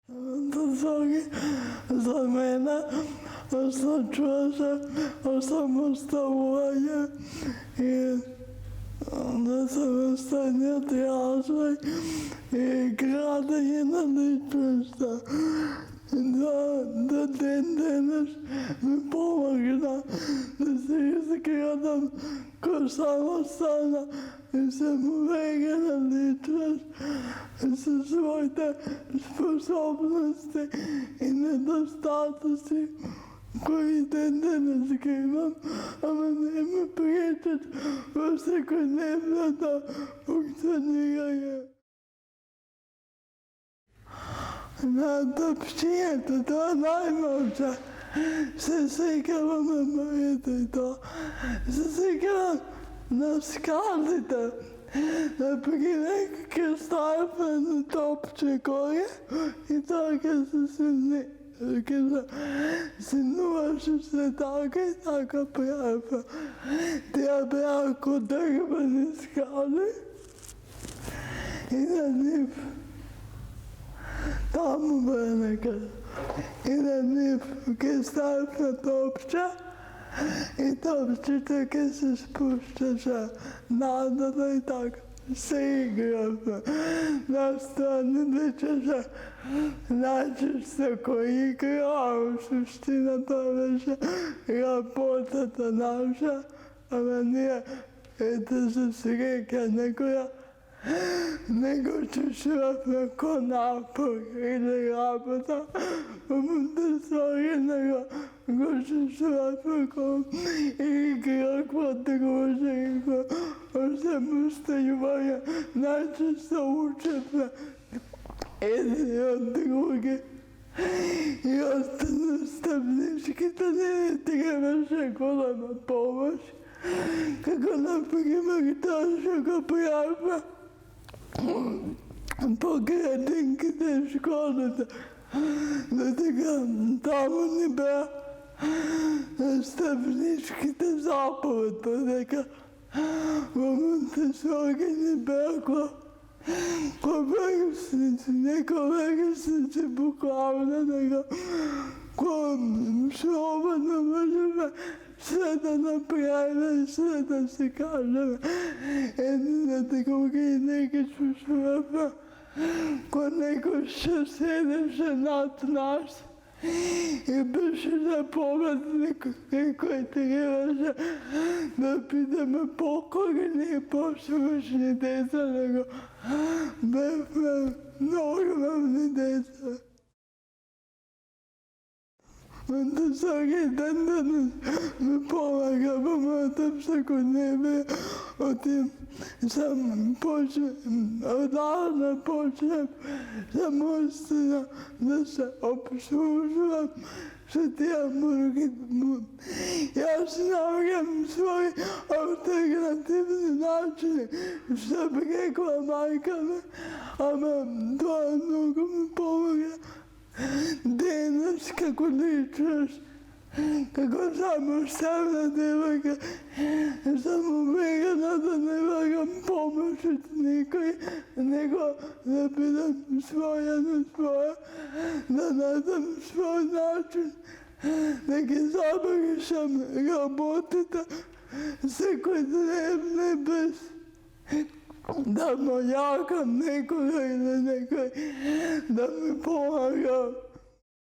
Фантазоги за мене означаваше осамоставление и на самостоятелният развой и градение на личността. Да ден-денеш ми помогна да се изградам като самостоятелна и самоуверена личност със своите способности и недостатъци, които ден-денес ги имам, ама не ме пречат във всекидневната функциониране. Над общината, това най-мълча. Се секаваме моите и то. Се секавам на скалите. Например, като ставаме на топче горе и така се силни. Като синуваше се така и така правя. Тя бяха като дървени скали и на нив. Там бе некъде. И на нив ке ставих на топча и топчета ке се спущаше надолу и така. Се играхме. Настрани личеше най-често кой играл. Същината беше работата наша, ама ние ето се срека некоя. Не го чушвахме конапър или работа, да сори него го чушвахме и играхме дружеха. Самостояние най-често учахме едни от други. И още наставничките не трябваше голема помощ, като например точно го правя по градинките в школата. Но така, там ни бе наставничките заповедта, така. В Монтесори ни бяха коверсници, не коверсници буквално, така. Особено можем все да направим, все да си кажем. Едни на други и нека чушваме. Ко него ще седеше над нас и беше заповедник, който трябваше да питаме по-корени и по-свършни деца. Бяхме нормални деца. Монтесори ден ми помага в моята всекидневие. Съм отдавна почнах самостийно да се обслужвам с тия мурги. И аз намерям свои алтернативни начини. Ще рекла майка ми, ама това много ми помага. Денес како личност, како самостоятелна девойка, съм уверена да не влагам помощ от никой, него да бидам своя на своя, да найдам свой начин, да ги забършам работата, всекидневна без да молякам некога или некой да ми помага.